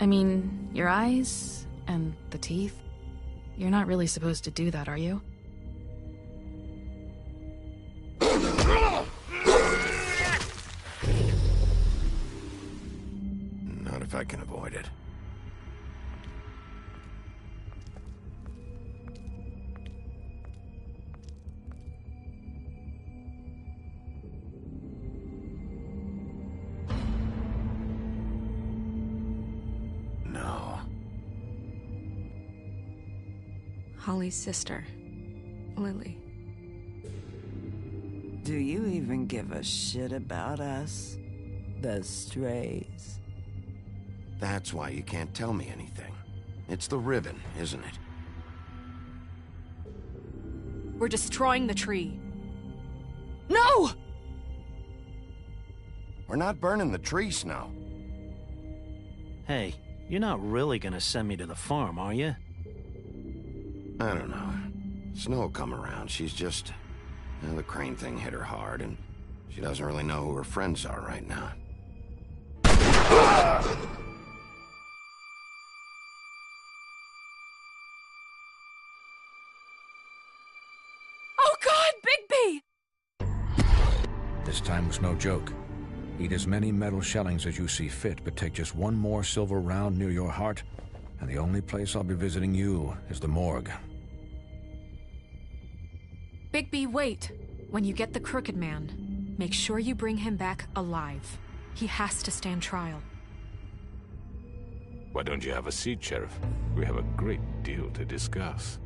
I mean, your eyes and the teeth. You're not really supposed to do that, are you? Not if I can avoid it. Holly's sister, Lily. Do you even give a shit about us? The strays? That's why you can't tell me anything. It's the ribbon, isn't it? We're destroying the tree. No! We're not burning the tree, Snow. Hey, you're not really gonna send me to the farm, are you? I don't know. Snow will come around. She's just... the crane thing hit her hard, and she doesn't really know who her friends are right now. Oh God, Bigby! This time was no joke. Eat as many metal shellings as you see fit, but take just one more silver round near your heart, and the only place I'll be visiting you is the morgue. Bigby, wait. When you get the Crooked Man, make sure you bring him back alive. He has to stand trial. Why don't you have a seat, Sheriff? We have a great deal to discuss.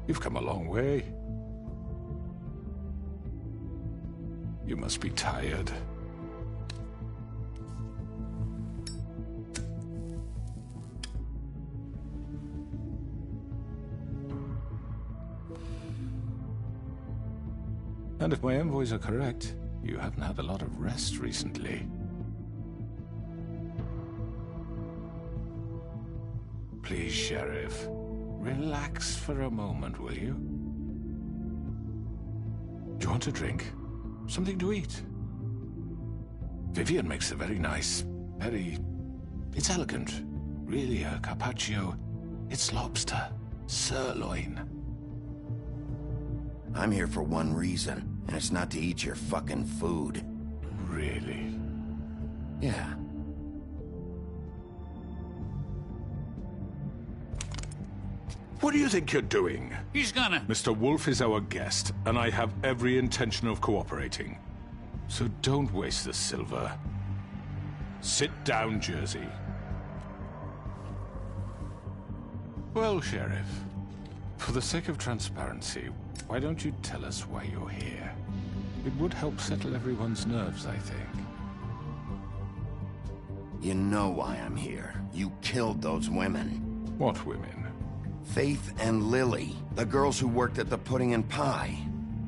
You've come a long way. You must be tired. And if my envoys are correct, you haven't had a lot of rest recently. Please, Sheriff. Relax for a moment, will you? Do you want a drink? Something to eat? Vivian makes a very nice, it's elegant. Really, a carpaccio. It's lobster. Sirloin. I'm here for one reason, and it's not to eat your fucking food. Really? Yeah. What do you think you're doing? He's gonna... Mr. Wolf is our guest, and I have every intention of cooperating. So don't waste the silver. Sit down, Jersey. Well, Sheriff, for the sake of transparency, why don't you tell us why you're here? It would help settle everyone's nerves, I think. You know why I'm here. You killed those women. What women? Faith and Lily, the girls who worked at the Pudding and Pie.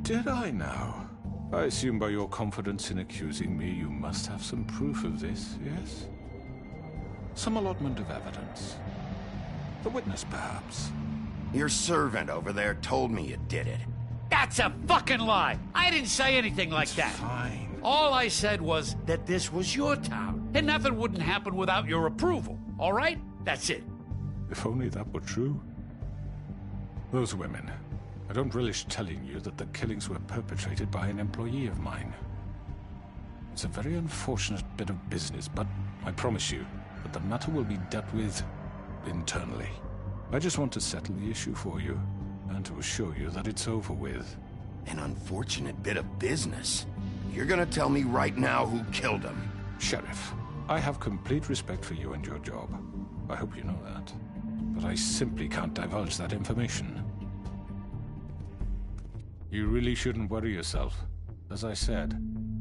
Did I now? I assume by your confidence in accusing me, you must have some proof of this, yes? Some allotment of evidence. A witness, perhaps. Your servant over there told me you did it. That's a fucking lie. I didn't say anything like that. Fine. All I said was that this was your town, and nothing wouldn't happen without your approval. All right? That's it. If only that were true. Those women. I don't relish telling you that the killings were perpetrated by an employee of mine. It's a very unfortunate bit of business, but I promise you that the matter will be dealt with internally. I just want to settle the issue for you, and to assure you that it's over with. An unfortunate bit of business? You're gonna tell me right now who killed him? Sheriff, I have complete respect for you and your job. I hope you know that. But I simply can't divulge that information. You really shouldn't worry yourself. As I said,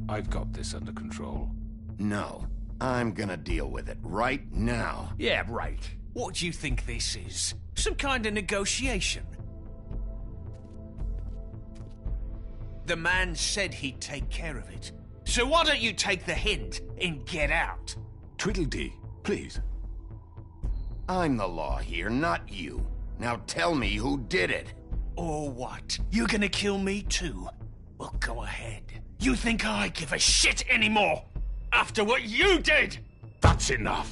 I've got this under control. No, I'm gonna deal with it right now. Yeah, right. What do you think this is? Some kind of negotiation? The man said he'd take care of it. So why don't you take the hint and get out? Tweedledee, please. I'm the law here, not you. Now tell me who did it. Or what? You're gonna kill me too? Well, go ahead. You think I give a shit anymore? After what you did? That's enough!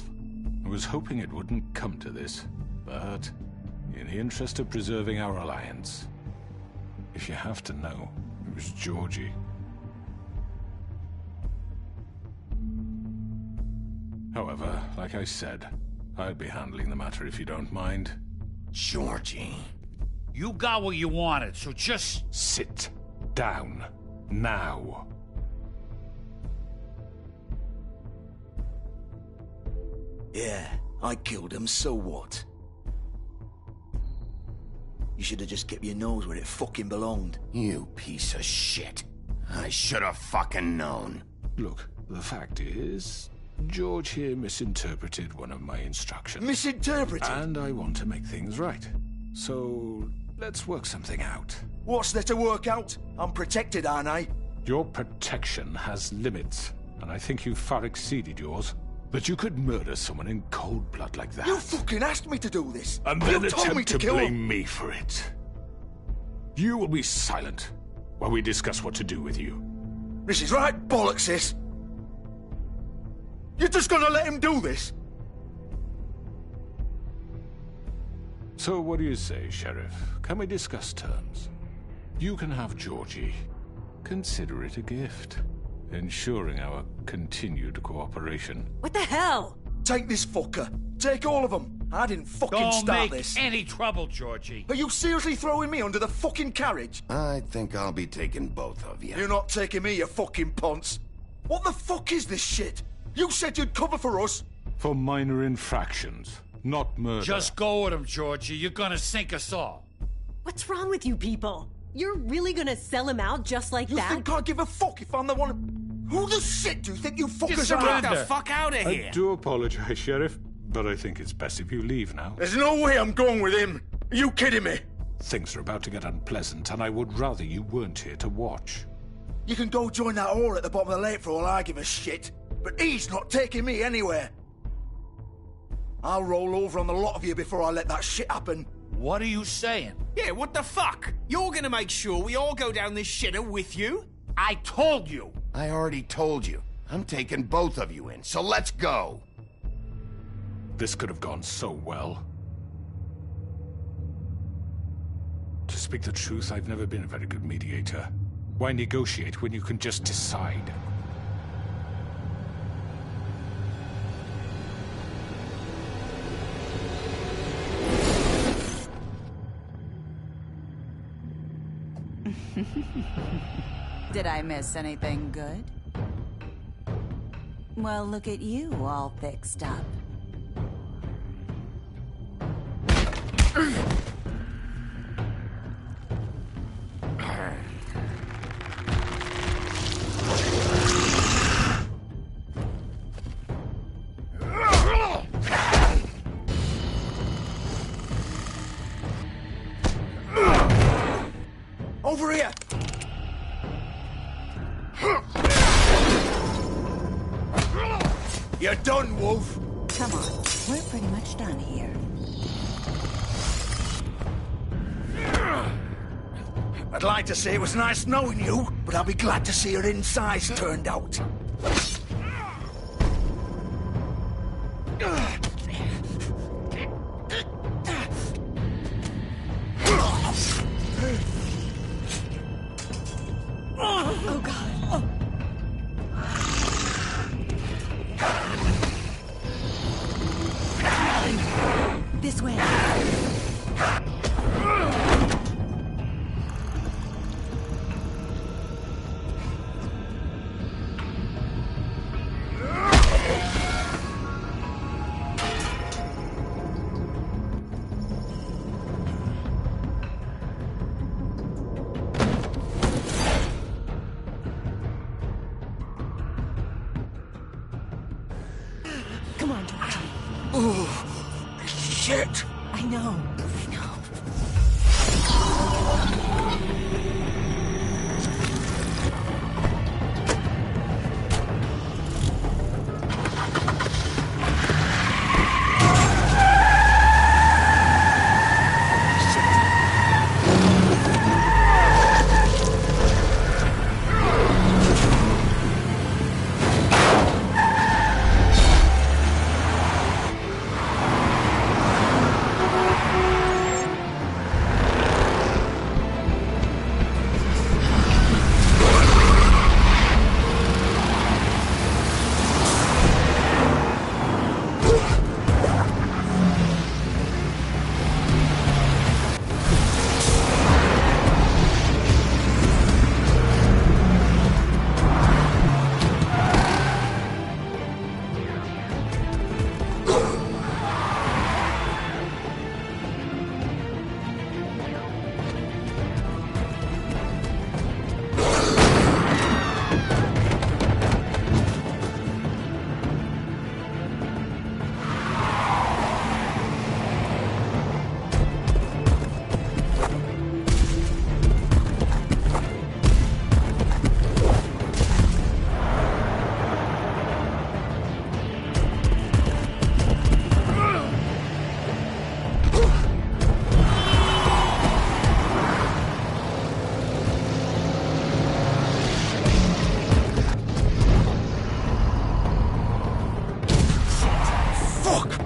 I was hoping it wouldn't come to this, but in the interest of preserving our alliance, if you have to know, it was Georgie. However, like I said, I'd be handling the matter if you don't mind. Georgie. You got what you wanted, so just... Sit down. Now. Yeah, I killed him, so what? You should have just kept your nose where it fucking belonged. You piece of shit. I should have fucking known. Look, the fact is, George here misinterpreted one of my instructions. Misinterpreted? And I want to make things right. So, let's work something out. What's there to work out? I'm protected, aren't I? Your protection has limits, and I think you've far exceeded yours. That you could murder someone in cold blood like that. You fucking asked me to do this. And You then told me attempt to kill blame him. me for it. You will be silent while we discuss what to do with you. This is right bollocks, this. You're just gonna let him do this? So what do you say, Sheriff? Can we discuss terms? You can have Georgie. Consider it a gift, ensuring our continued cooperation. What the hell? Take this fucker. Take all of them. I didn't fucking Don't start make this. any trouble, Georgie. Are you seriously throwing me under the fucking carriage? I think I'll be taking both of you. You're not taking me, you fucking ponce. What the fuck is this shit? You said you'd cover for us. For minor infractions, not murder. Just go with him, Georgie. You're gonna sink us all. What's wrong with you people? You're really gonna sell him out just like You that? think I give a fuck if I'm the one... Who the shit do you think you fuckers are? surrender. Get the fuck out of here! I do apologize, Sheriff, but I think it's best if you leave now. There's no way I'm going with him. Are you kidding me? Things are about to get unpleasant, and I would rather you weren't here to watch. You can go join that whore at the bottom of the lake for all I give a shit. But he's not taking me anywhere. I'll roll over on the lot of you before I let that shit happen. What are you saying? Yeah, what the fuck? You're gonna make sure we all go down this shitter with you? I told you. I already told you. I'm taking both of you in, so let's go. This could have gone so well. To speak the truth, I've never been a very good mediator. Why negotiate when you can just decide? Did I miss anything good? Well, look at you, all fixed up. Over here! You're done, Wolf! Come on, we're pretty much done here. I'd like to say it was nice knowing you, but I'll be glad to see your insides turned out. Oh, God. This way. Come on, Georgie. Oh, shit. I know.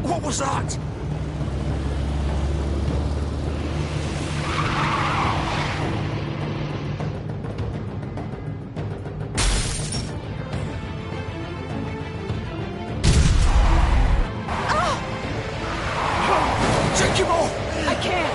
What was that? Take him off! I can't!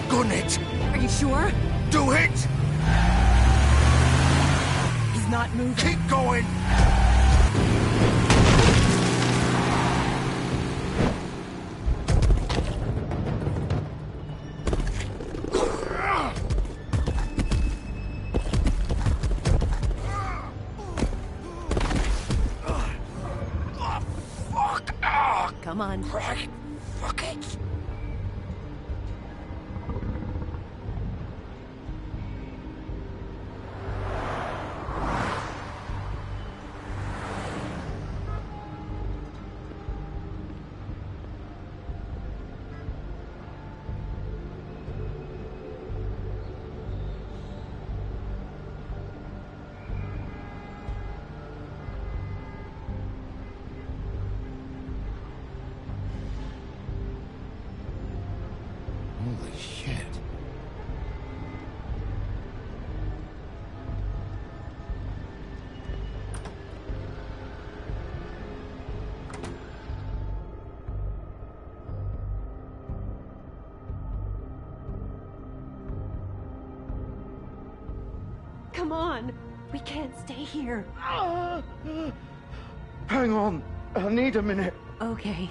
Gun it! Are you sure? Do it! He's not moving. Keep going! Come on. Right. Fuck it. Holy shit. Come on. We can't stay here. Hang on. I need a minute. Okay.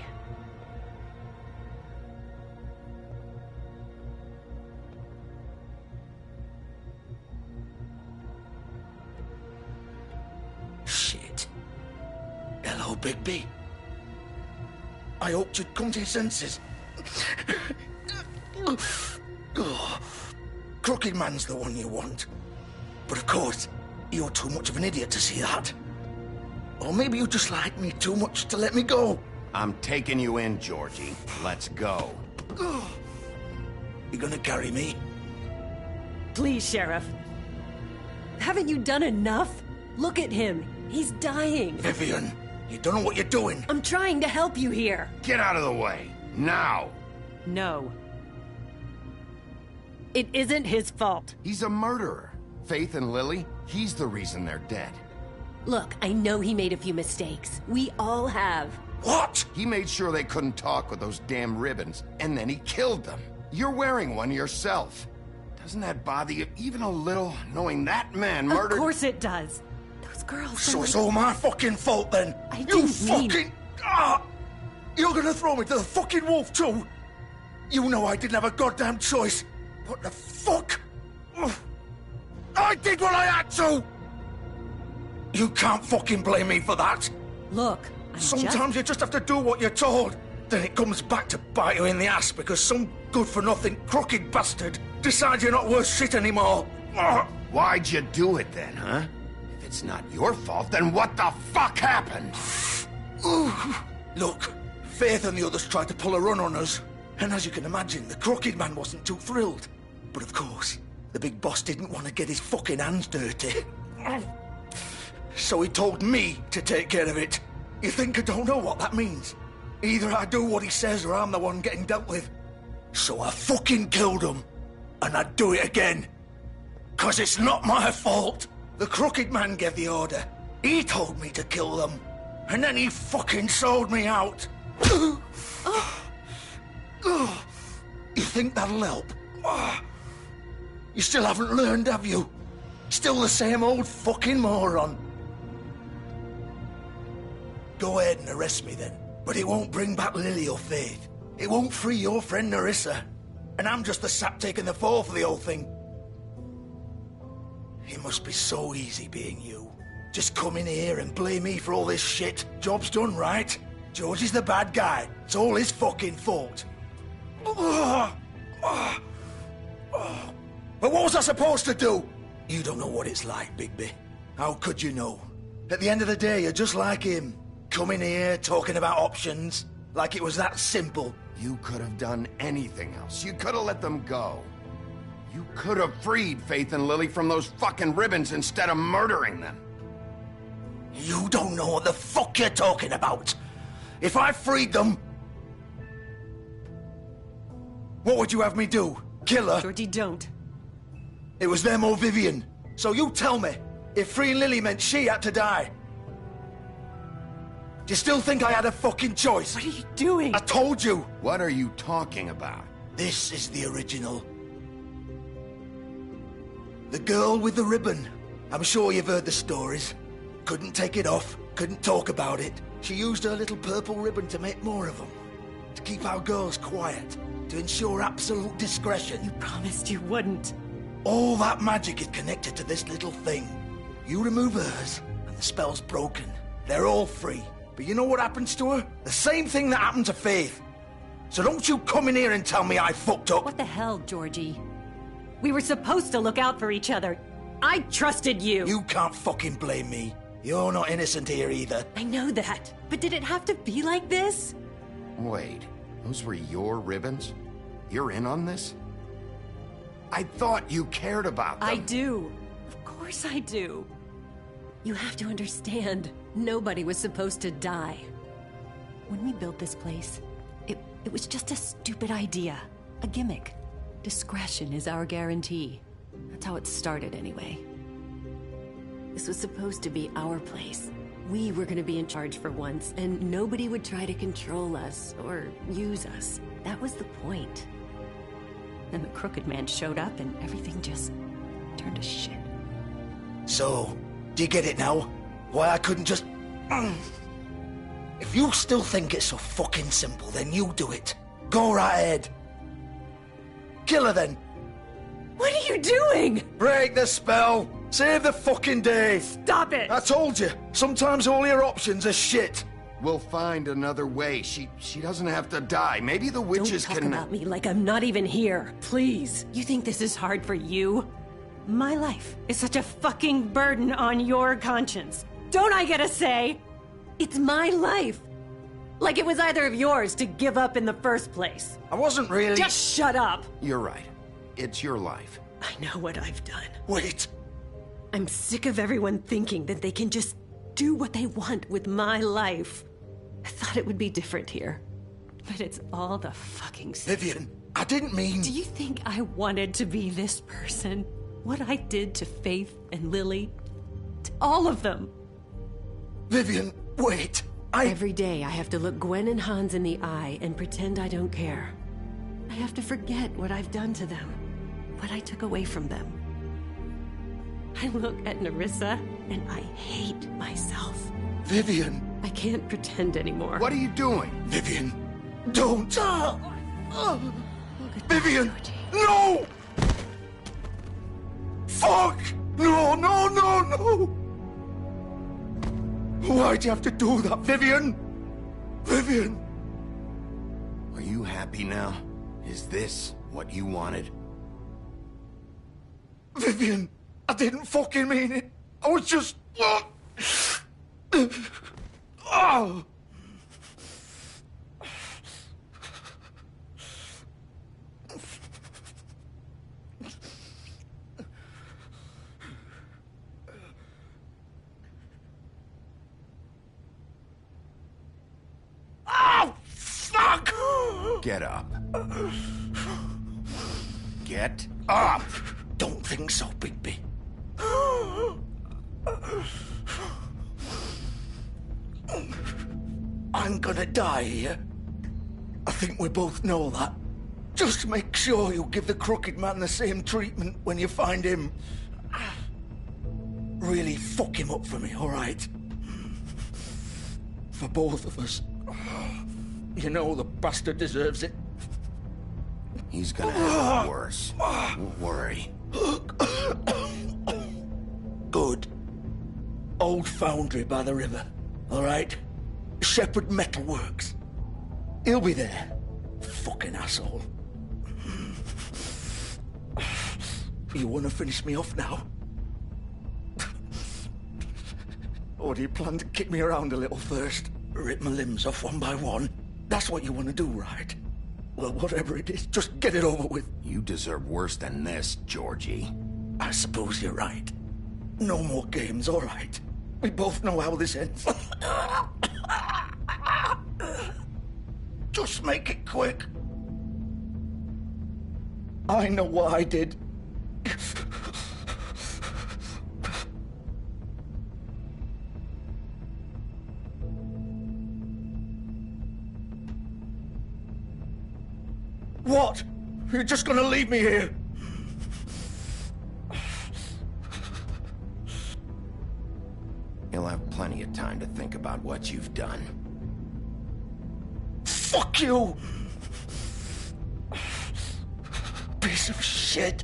Shit. Hello. Hello, Bigby. I hoped you'd come to your senses. Oh, Crooked Man's the one you want. But of course, you're too much of an idiot to see that. Or maybe you just like me too much to let me go. I'm taking you in, Georgie. Let's go. You gonna carry me? Please, Sheriff. Haven't you done enough? Look at him. He's dying. Vivian, you don't know what you're doing. I'm trying to help you here. Get out of the way. Now. No. It isn't his fault. He's a murderer. Faith and Lily, he's the reason they're dead. Look, I know he made a few mistakes. We all have. What? He made sure they couldn't talk with those damn ribbons, and then he killed them. You're wearing one yourself. Doesn't that bother you even a little, knowing that man murdered... Of course it does. Those girls... So it's all my fucking fault then? I You didn't fucking... mean... You're gonna throw me to the fucking wolf too? You know I didn't have a goddamn choice. What the fuck? I did what I had to! You can't fucking blame me for that. Look, Sometimes you just have to do what you're told. Then it comes back to bite you in the ass because some good-for-nothing crooked bastard decides you're not worth shit anymore. Why'd you do it then, huh? If it's not your fault, then what the fuck happened? Look, Faith and the others tried to pull a run on us. And as you can imagine, the Crooked Man wasn't too thrilled. But of course, the big boss didn't want to get his fucking hands dirty. So he told me to take care of it. You think I don't know what that means? Either I do what he says or I'm the one getting dealt with. So I fucking killed him. And I'd do it again. 'Cause it's not my fault. The Crooked Man gave the order. He told me to kill them. And then he fucking sold me out. You think that'll help? You still haven't learned, have you? Still the same old fucking moron. Go ahead and arrest me then. But it won't bring back Lily or Faith. It won't free your friend Nerissa. And I'm just the sap taking the fall for the whole thing. It must be so easy being you. Just come in here and blame me for all this shit. Job's done, right? George is the bad guy. It's all his fucking fault. But what was I supposed to do? You don't know what it's like, Bigby. How could you know? At the end of the day, you're just like him. Coming here, talking about options, like it was that simple. You could have done anything else. You could have let them go. You could have freed Faith and Lily from those fucking ribbons instead of murdering them. You don't know what the fuck you're talking about. If I freed them... What would you have me do? Kill her? Georgie, don't. It was them or Vivian. So you tell me, if freeing Lily meant she had to die. Do you still think I had a fucking choice? What are you doing? I told you. What are you talking about? This is the original. The girl with the ribbon. I'm sure you've heard the stories. Couldn't take it off, couldn't talk about it. She used her little purple ribbon to make more of them. To keep our girls quiet. To ensure absolute discretion. You promised you wouldn't. All that magic is connected to this little thing. You remove hers, and the spell's broken. They're all free. But you know what happens to her? The same thing that happened to Faith. So don't you come in here and tell me I fucked up. What the hell, Georgie? We were supposed to look out for each other. I trusted you. You can't fucking blame me. You're not innocent here either. I know that. But did it have to be like this? Wait, those were your ribbons? You're in on this? I thought you cared about them. I do. Of course I do. You have to understand, nobody was supposed to die. When we built this place, it was just a stupid idea. A gimmick. Discretion is our guarantee. That's how it started anyway. This was supposed to be our place. We were gonna be in charge for once, and nobody would try to control us or use us. That was the point. Then the Crooked Man showed up and everything just turned to shit. So, do you get it now? Why I couldn't just... If you still think it's so fucking simple, then you do it. Go right ahead. Kill her then. What are you doing? Break the spell. Save the fucking day. Stop it. I told you, sometimes all your options are shit. We'll find another way. She doesn't have to die. Maybe the witches Don't talk about me like I'm not even here, please. You think this is hard for you? My life is such a fucking burden on your conscience. Don't I get a say? It's my life. Like it was either of yours to give up in the first place. I wasn't really... Just shut up. You're right. It's your life. I know what I've done. Wait. I'm sick of everyone thinking that they can just do what they want with my life. I thought it would be different here. But it's all the fucking same. Vivian, I didn't mean... Do you think I wanted to be this person? What I did to Faith and Lily? To all of them? Vivian, wait. Every day I have to look Gwen and Hans in the eye and pretend I don't care. I have to forget what I've done to them. What I took away from them. I look at Nerissa and I hate myself. Vivian. I can't pretend anymore. What are you doing? Vivian, don't. Vivian, no! Fuck! No, no, no, no! Why'd you have to do that, Vivian? Vivian! Are you happy now? Is this what you wanted? Vivian, I didn't fucking mean it. I was just... Oh! Oh, fuck! Get up. Get up! Don't think so, Bigby. I'm gonna die here. I think we both know that. Just make sure you give the Crooked Man the same treatment when you find him. Really fuck him up for me, all right? For both of us. You know the bastard deserves it. He's gonna have it worse. Don't worry. Good. Old foundry by the river, all right? Shepherd Metalworks. He'll be there. Fucking asshole. You want to finish me off now? Or do you plan to kick me around a little first? Rip my limbs off one by one? That's what you want to do, right? Well, whatever it is, just get it over with. You deserve worse than this, Georgie. I suppose you're right. No more games, all right? We both know how this ends. Just make it quick. I know what I did. What? You're just gonna leave me here? You'll have plenty of time to think about what you've done. Fuck you! Piece of shit.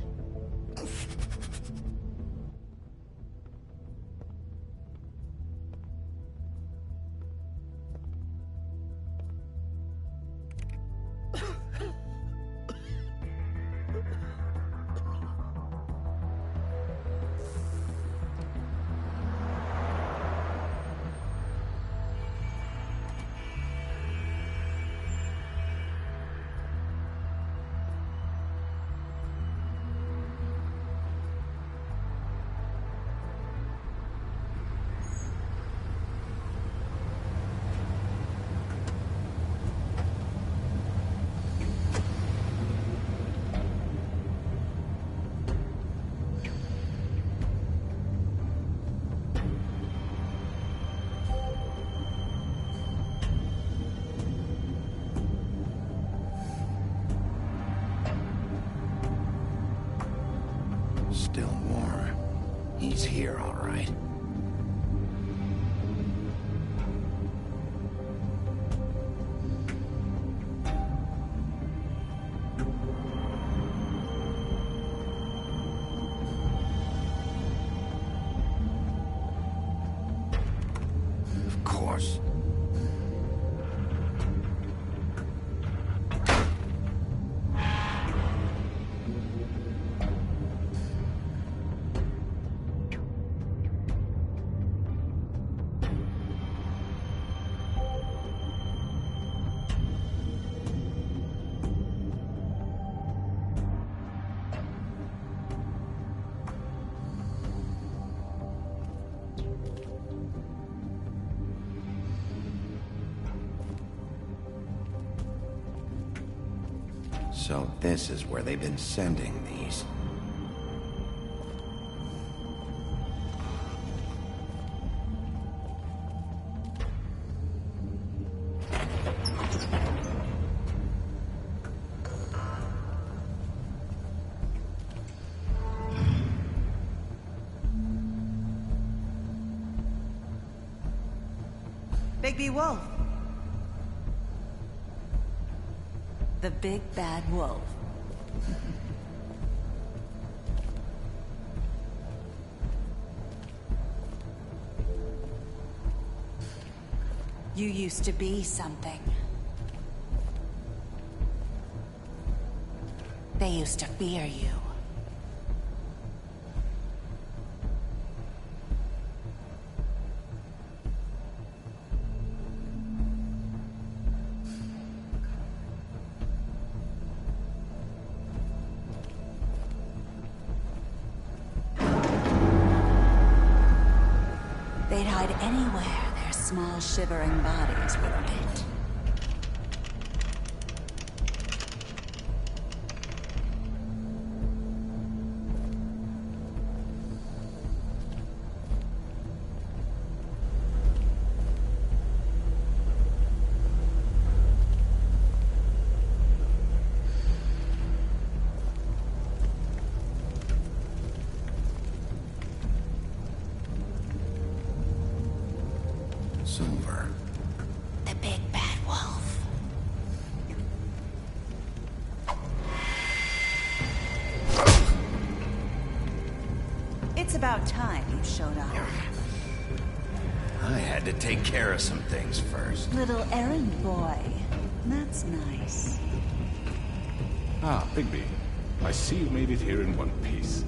Still warm. He's here, all right. Of course. So this is where they've been sending these. Bigby Wolf. The big bad wolf. You used to be something. They used to fear you. They'd hide anywhere their small, shivering bodies would fit. Silver. The big bad wolf. It's about time you showed up. I had to take care of some things first. Little errand boy. That's nice. Ah, Bigby. I see you made it here in one piece.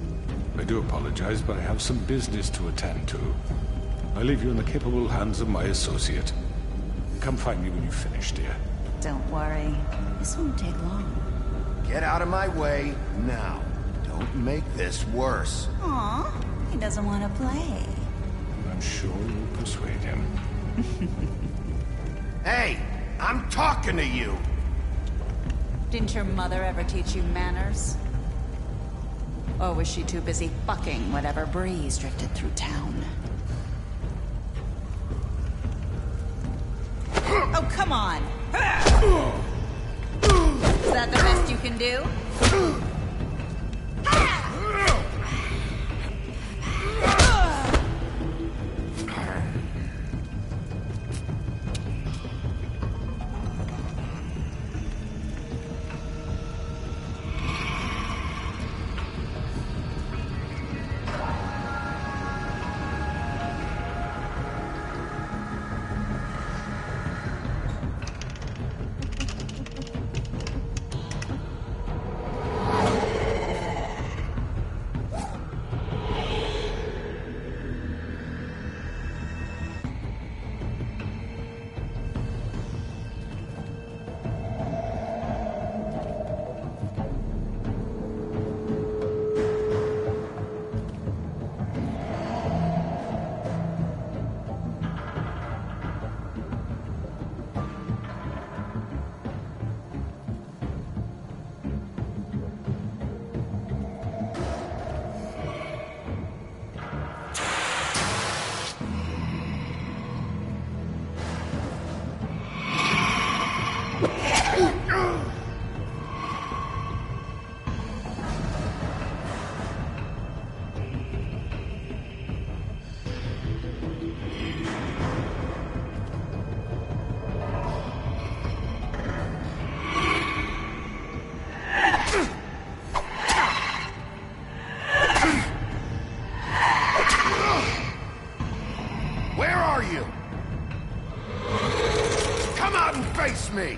I do apologize, but I have some business to attend to. I leave you in the capable hands of my associate. Come find me when you finish, dear. Don't worry. This won't take long. Get out of my way now. Don't make this worse. Aw, he doesn't want to play. I'm sure you'll persuade him. Hey, I'm talking to you. Didn't your mother ever teach you manners? Or was she too busy fucking whatever breeze drifted through town? Oh, come on! Is that the best you can do? Face me!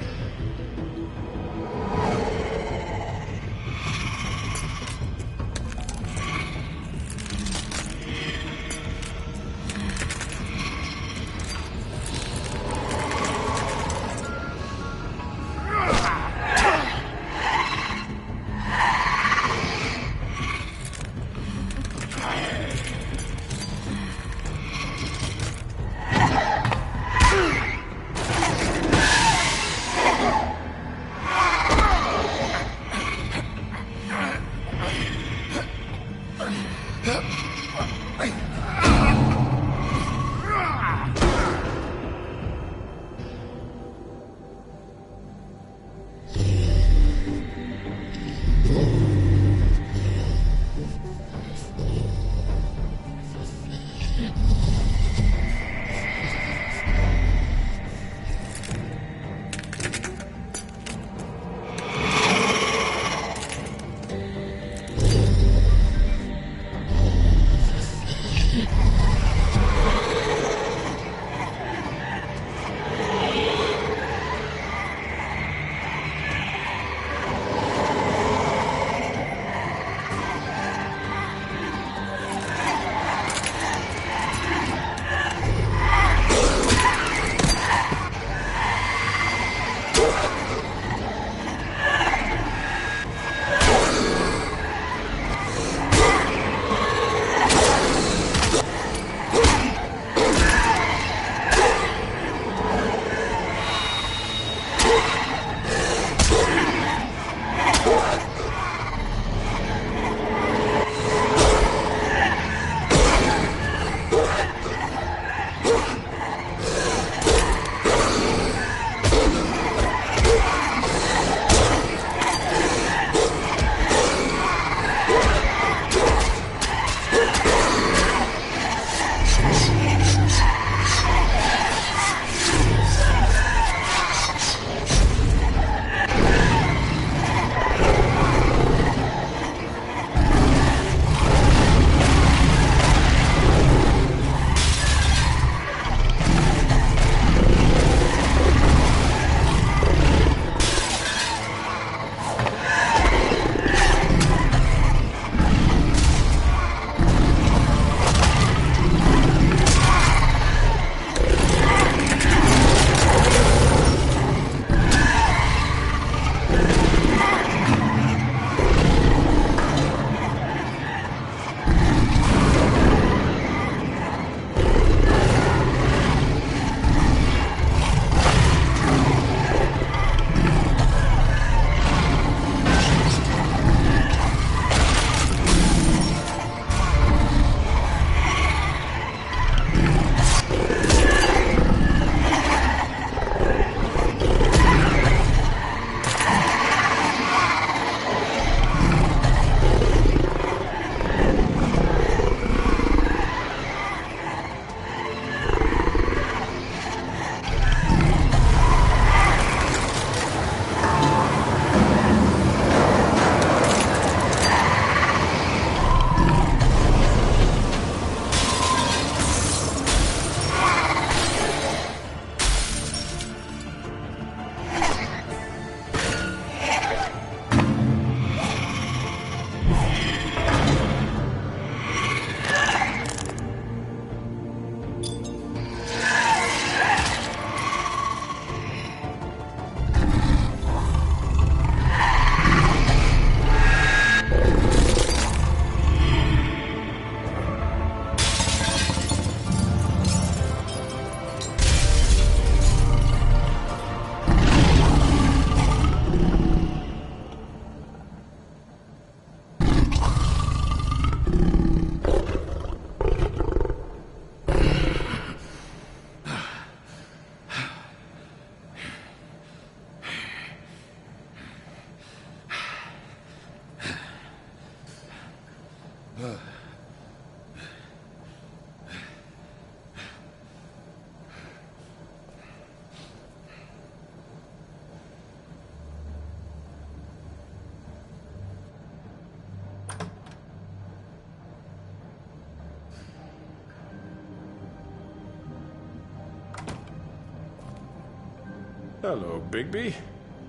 Hello, Bigby.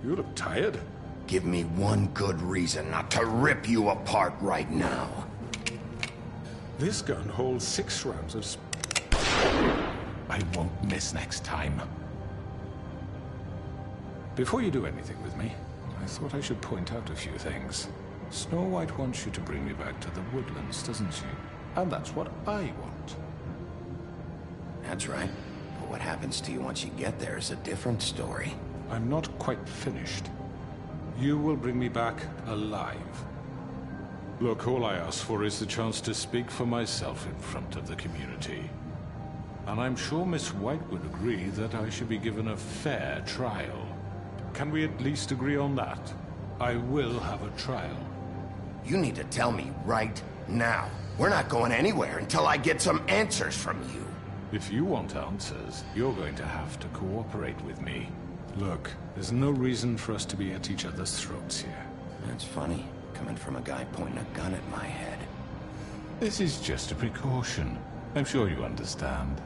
You look tired. Give me one good reason not to rip you apart right now. This gun holds 6 rounds of I won't miss next time. Before you do anything with me, I thought I should point out a few things. Snow White wants you to bring me back to the woodlands, doesn't she? And that's what I want. That's right. But what happens to you once you get there is a different story. I'm not quite finished. You will bring me back alive. Look, all I ask for is the chance to speak for myself in front of the community. And I'm sure Miss White would agree that I should be given a fair trial. Can we at least agree on that? I will have a trial. You need to tell me right now. We're not going anywhere until I get some answers from you. If you want answers, you're going to have to cooperate with me. Look, there's no reason for us to be at each other's throats here. That's funny, coming from a guy pointing a gun at my head. This is just a precaution. I'm sure you understand.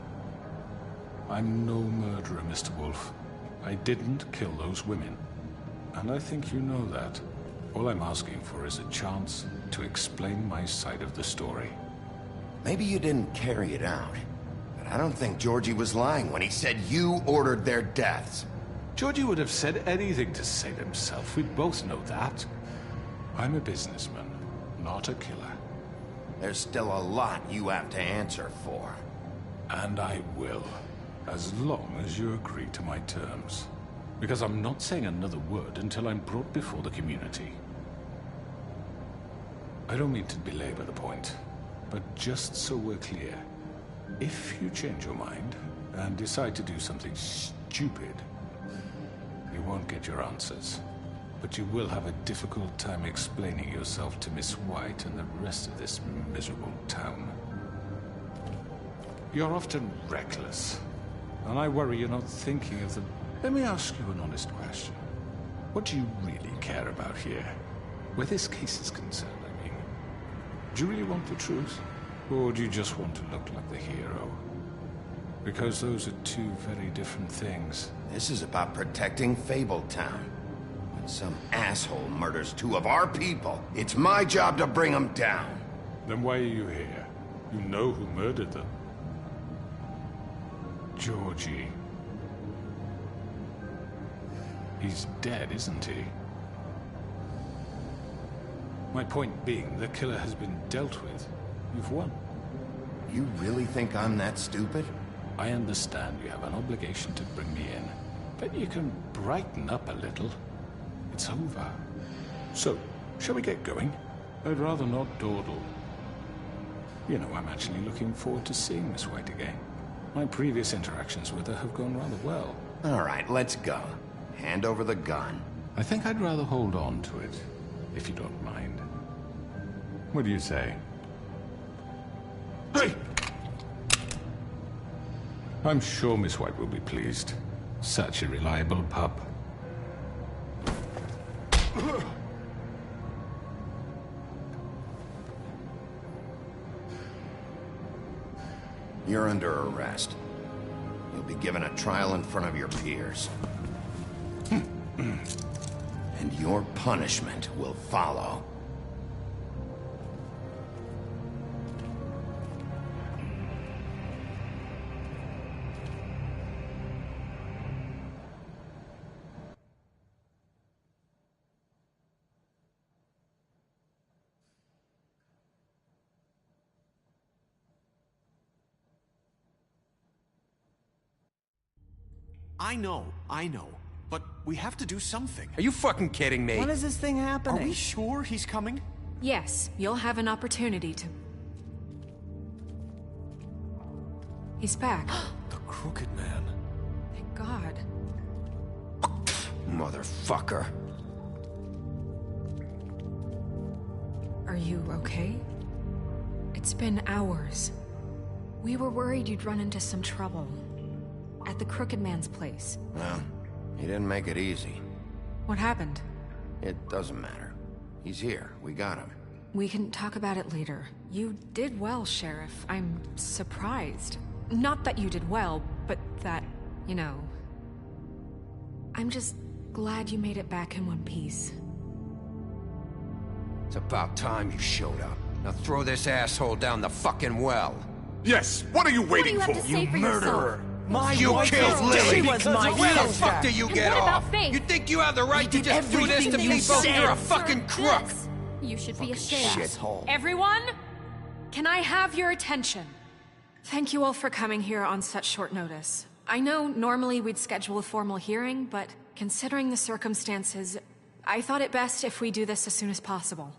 I'm no murderer, Mr. Wolf. I didn't kill those women. And I think you know that. All I'm asking for is a chance to explain my side of the story. Maybe you didn't carry it out, but I don't think Georgie was lying when he said you ordered their deaths. Georgie would have said anything to save himself. We both know that. I'm a businessman, not a killer. There's still a lot you have to answer for. And I will, as long as you agree to my terms. Because I'm not saying another word until I'm brought before the community. I don't mean to belabor the point, but just so we're clear, if you change your mind and decide to do something stupid, you won't get your answers. But you will have a difficult time explaining yourself to Miss White and the rest of this miserable town. You're often reckless, and I worry you're not thinking of the... Let me ask you an honest question. What do you really care about here? Where this case is concerned, I mean. Do you really want the truth? Or do you just want to look like the hero? Because those are two very different things. This is about protecting Fabletown. When some asshole murders two of our people, it's my job to bring them down. Then why are you here? You know who murdered them. Georgie. He's dead, isn't he? My point being, the killer has been dealt with. You've won. You really think I'm that stupid? I understand you have an obligation to bring me in, but you can brighten up a little. It's over. So, shall we get going? I'd rather not dawdle. You know, I'm actually looking forward to seeing Miss White again. My previous interactions with her have gone rather well. All right, let's go. Hand over the gun. I think I'd rather hold on to it, if you don't mind. What do you say? Hey! I'm sure Miss White will be pleased. Such a reliable pup. You're under arrest. You'll be given a trial in front of your peers. And your punishment will follow. I know. But we have to do something. Are you fucking kidding me? When is this thing happening? Are we sure he's coming? Yes, you'll have an opportunity to... He's back. The Crooked Man. Thank God. Motherfucker. Are you okay? It's been hours. We were worried you'd run into some trouble. At the Crooked Man's place. Well, he didn't make it easy. What happened? It doesn't matter. He's here. We got him. We can talk about it later. You did well, Sheriff. I'm surprised. Not that you did well, but that, you know... I'm just glad you made it back in one piece. It's about time you showed up. Now throw this asshole down the fucking well. Yes, what are you waiting What do you have to say for yourself? You killed Lily! She was my Where the sister. fuck do you And get what about off? Faith? You think you have the right to did just do this to everything you people? said. You're a fucking crook! This. You should be ashamed. Shithole. Everyone, can I have your attention? Thank you all for coming here on such short notice. I know normally we'd schedule a formal hearing, but considering the circumstances, I thought it best if we do this as soon as possible.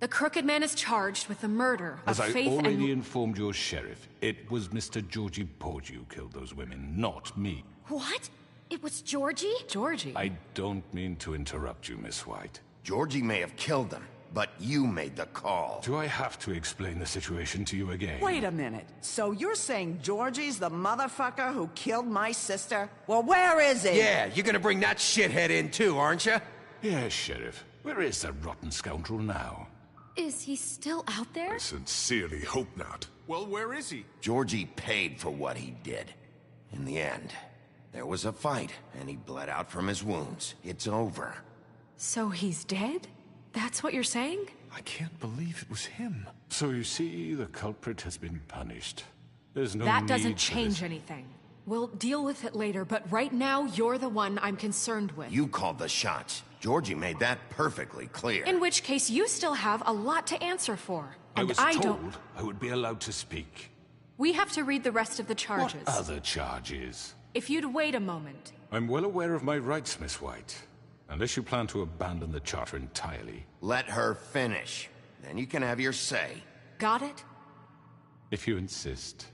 The Crooked Man is charged with the murder of As I Faith already and... informed your sheriff, it was Mr. Georgie Porgy who killed those women, not me. What? It was Georgie? Georgie? I don't mean to interrupt you, Miss White. Georgie may have killed them, but you made the call. Do I have to explain the situation to you again? Wait a minute. So you're saying Georgie's the motherfucker who killed my sister? Well, where is he? Yeah, you're gonna bring that shithead in too, aren't you? Yes, Sheriff. Where is that rotten scoundrel now? Is he still out there? I sincerely hope not. Well, where is he? Georgie paid for what he did. In the end, there was a fight, and he bled out from his wounds. It's over. So he's dead? That's what you're saying? I can't believe it was him. So you see, the culprit has been punished. There's no That need doesn't for change this. anything. We'll deal with it later, but right now, you're the one I'm concerned with. You called the shots. Georgie made that perfectly clear. In which case, you still have a lot to answer for. I And was I told don't... I would be allowed to speak. We have to read the rest of the charges. What other charges? If you'd wait a moment. I'm well aware of my rights, Miss White. Unless you plan to abandon the charter entirely. Let her finish. Then you can have your say. Got it? If you insist.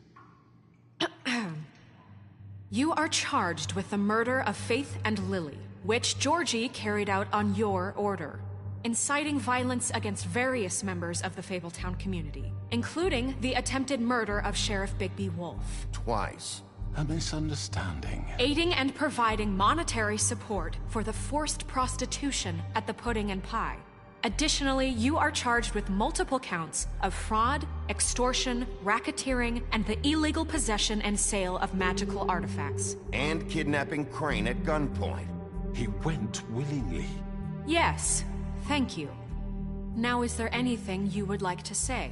You are charged with the murder of Faith and Lily, which Georgie carried out on your order, inciting violence against various members of the Fabletown community, including the attempted murder of Sheriff Bigby Wolf. Twice. A misunderstanding. Aiding and providing monetary support for the forced prostitution at the Pudding and Pie. Additionally, you are charged with multiple counts of fraud, extortion, racketeering, and the illegal possession and sale of magical artifacts. And kidnapping Crane at gunpoint. He went willingly. Yes, thank you. Now, is there anything you would like to say?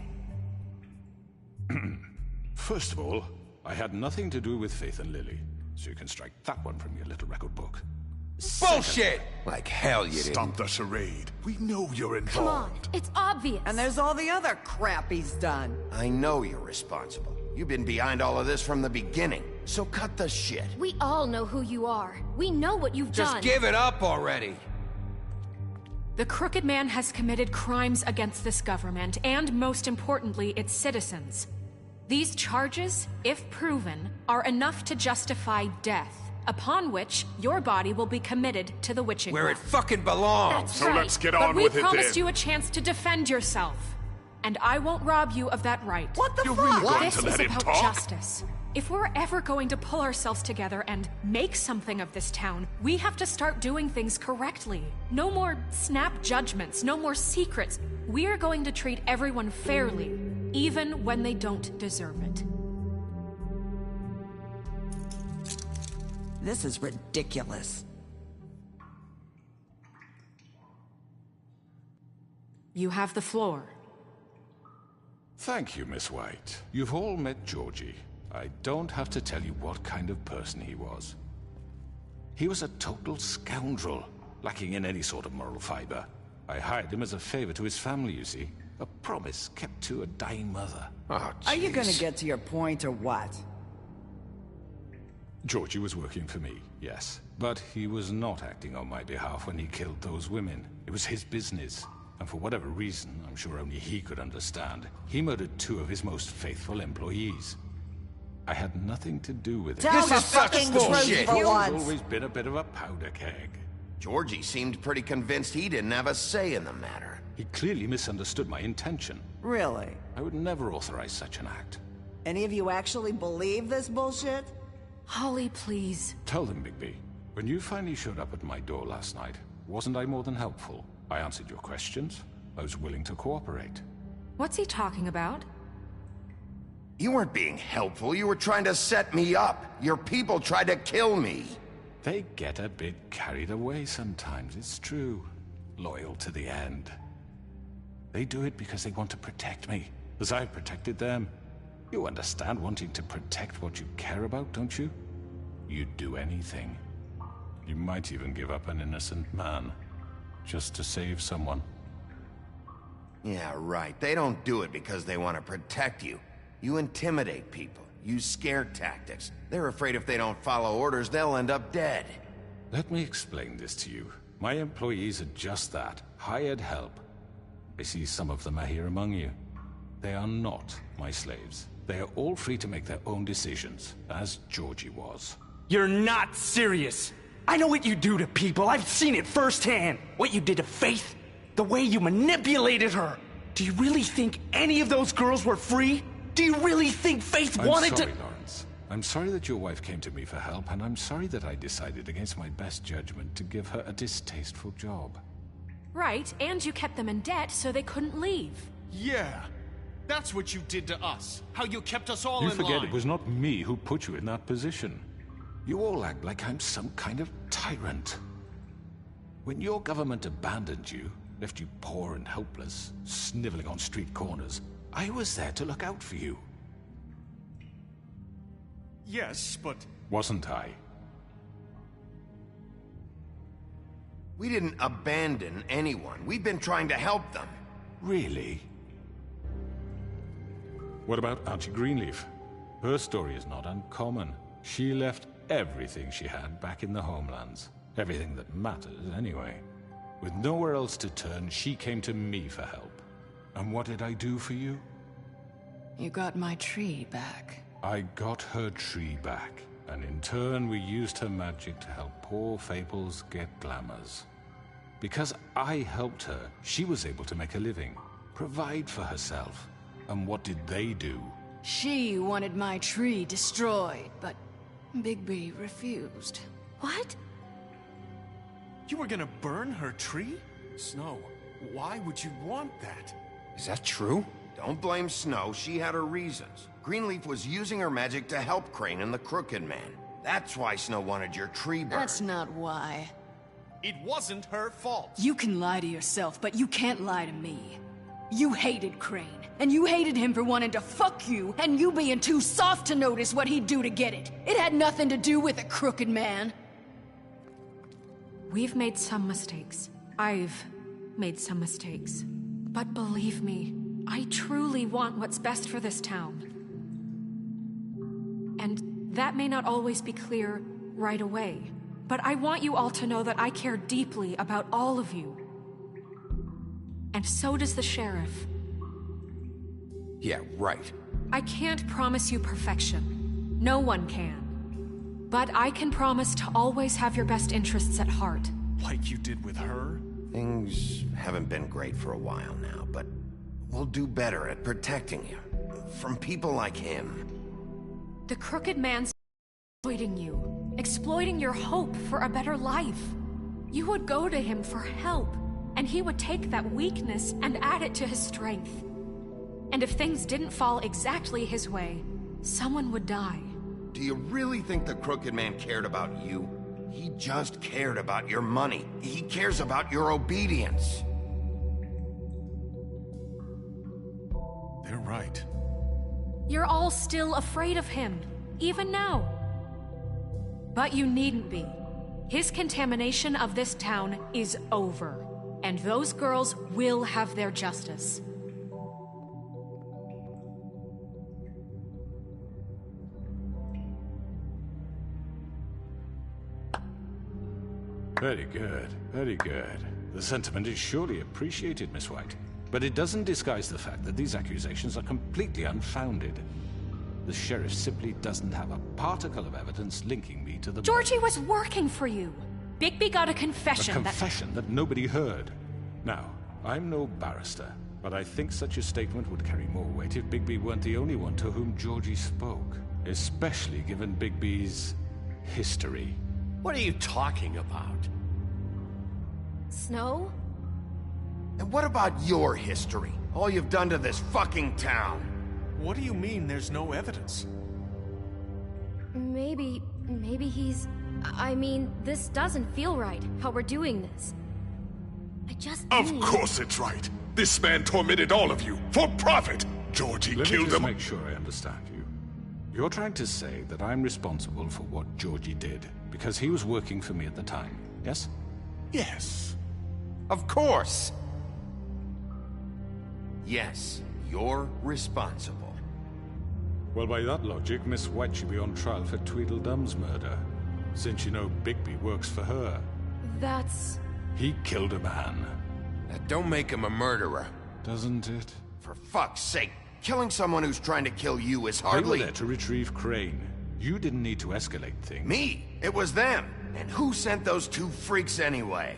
First of all, I had nothing to do with Faith and Lily, so you can strike that one from your little record book. Bullshit! Like hell you didn't. Stop the charade. We know you're involved. Come on, it's obvious. And there's all the other crap he's done. I know you're responsible. You've been behind all of this from the beginning, so cut the shit. We all know who you are. We know what you've done. Just give it up already. The Crooked Man has committed crimes against this government, and most importantly, its citizens. These charges, if proven, are enough to justify death, upon which your body will be committed to the witching Where it well. fucking belongs. That's So right. let's get But on with it we promised then. you a chance to defend yourself. And I won't rob you of that right. What the You're fuck? really going This to is let him about talk? justice. If we're ever going to pull ourselves together and make something of this town, we have to start doing things correctly. No more snap judgments, no more secrets. We are going to treat everyone fairly, even when they don't deserve it. This is ridiculous. You have the floor. Thank you, Miss White. You've all met Georgie. I don't have to tell you what kind of person he was. He was a total scoundrel, lacking in any sort of moral fiber. I hired him as a favor to his family, you see. A promise kept to a dying mother. Oh, Are you gonna jeez. get to your point or what? Georgie was working for me, yes. But he was not acting on my behalf when he killed those women. It was his business. And for whatever reason, I'm sure only he could understand, he murdered 2 of his most faithful employees. I had nothing to do with it. Tell the fucking truth for He's once. always been a bit of a powder keg. Georgie seemed pretty convinced he didn't have a say in the matter. He clearly misunderstood my intention. Really? I would never authorize such an act. Any of you actually believe this bullshit? Holly, please. Tell them, Bigby. When you finally showed up at my door last night, wasn't I more than helpful? I answered your questions. I was willing to cooperate. What's he talking about? You weren't being helpful. You were trying to set me up. Your people tried to kill me. They get a bit carried away sometimes, it's true. Loyal to the end. They do it because they want to protect me, as I've protected them. You understand wanting to protect what you care about, don't you? You'd do anything. You might even give up an innocent man, just to save someone. Yeah, right. They don't do it because they want to protect you. You intimidate people, use scare tactics. They're afraid if they don't follow orders, they'll end up dead. Let me explain this to you. My employees are just that, hired help. I see some of them are here among you. They are not my slaves. They are all free to make their own decisions, as Georgie was. You're not serious. I know what you do to people. I've seen it firsthand. What you did to Faith, The way you manipulated her! Do you really think any of those girls were free? Do you really think Faith wanted I'm sorry, to— Lawrence. I'm sorry that your wife came to me for help, and I'm sorry that I decided against my best judgment to give her a distasteful job. Right, and you kept them in debt so they couldn't leave. Yeah. That's what you did to us. How you kept us all You in forget line. it was not me who put you in that position. You all act like I'm some kind of tyrant. When your government abandoned you, left you poor and helpless, sniveling on street corners, I was there to look out for you. Yes, but... Wasn't I? We didn't abandon anyone. We've been trying to help them. Really? What about Auntie Greenleaf? Her story is not uncommon. She left everything she had back in the homelands. Everything that matters, anyway. With nowhere else to turn, she came to me for help. And what did I do for you? You got my tree back. I got her tree back, and in turn we used her magic to help poor Fables get glamours. Because I helped her, she was able to make a living, provide for herself. And what did they do? She wanted my tree destroyed, but Bigby refused. What? You were gonna burn her tree? Snow, why would you want that? Is that true? Don't blame Snow. She had her reasons. Greenleaf was using her magic to help Crane and the Crooked Man. That's why Snow wanted your tree burned. That's not why. It wasn't her fault. You can lie to yourself, but you can't lie to me. You hated Crane, and you hated him for wanting to fuck you, and you being too soft to notice what he'd do to get it. It had nothing to do with a Crooked Man. We've made some mistakes. I've made some mistakes. But believe me, I truly want what's best for this town. And that may not always be clear right away, but I want you all to know that I care deeply about all of you. And so does the sheriff. Yeah, right. I can't promise you perfection. No one can. But I can promise to always have your best interests at heart. Like you did with her? Things haven't been great for a while now, but we'll do better at protecting you. From people like him. The Crooked Man's exploiting you. Exploiting your hope for a better life. You would go to him for help, and he would take that weakness and add it to his strength. And if things didn't fall exactly his way, someone would die. Do you really think the Crooked Man cared about you? He just cared about your money. He cares about your obedience. They're right. You're all still afraid of him, even now. But you needn't be. His contamination of this town is over, and those girls will have their justice. Very good, very good. The sentiment is surely appreciated, Miss White. But it doesn't disguise the fact that these accusations are completely unfounded. The sheriff simply doesn't have a particle of evidence linking me to the... Georgie was working for you. Bigby got a confession A confession that nobody heard. Now, I'm no barrister, but I think such a statement would carry more weight if Bigby weren't the only one to whom Georgie spoke. Especially given Bigby's history. What are you talking about? Snow? And what about your history? All you've done to this fucking town? What do you mean there's no evidence? Maybe he's... I mean, this doesn't feel right, how we're doing this. I just Of course it's right. This man tormented all of you, for profit! Georgie Let me killed just him. make sure I understand you. You're trying to say that I'm responsible for what Georgie did, because he was working for me at the time, yes? Yes. Of course! Yes, you're responsible. Well, by that logic, Miss White should be on trial for Tweedledum's murder, since you know Bigby works for her. That's... He killed a man. That don't make him a murderer. Doesn't it? For fuck's sake, killing someone who's trying to kill you is They hardly... were there to retrieve Crane. You didn't need to escalate things. Me? It was them. And who sent those two freaks anyway?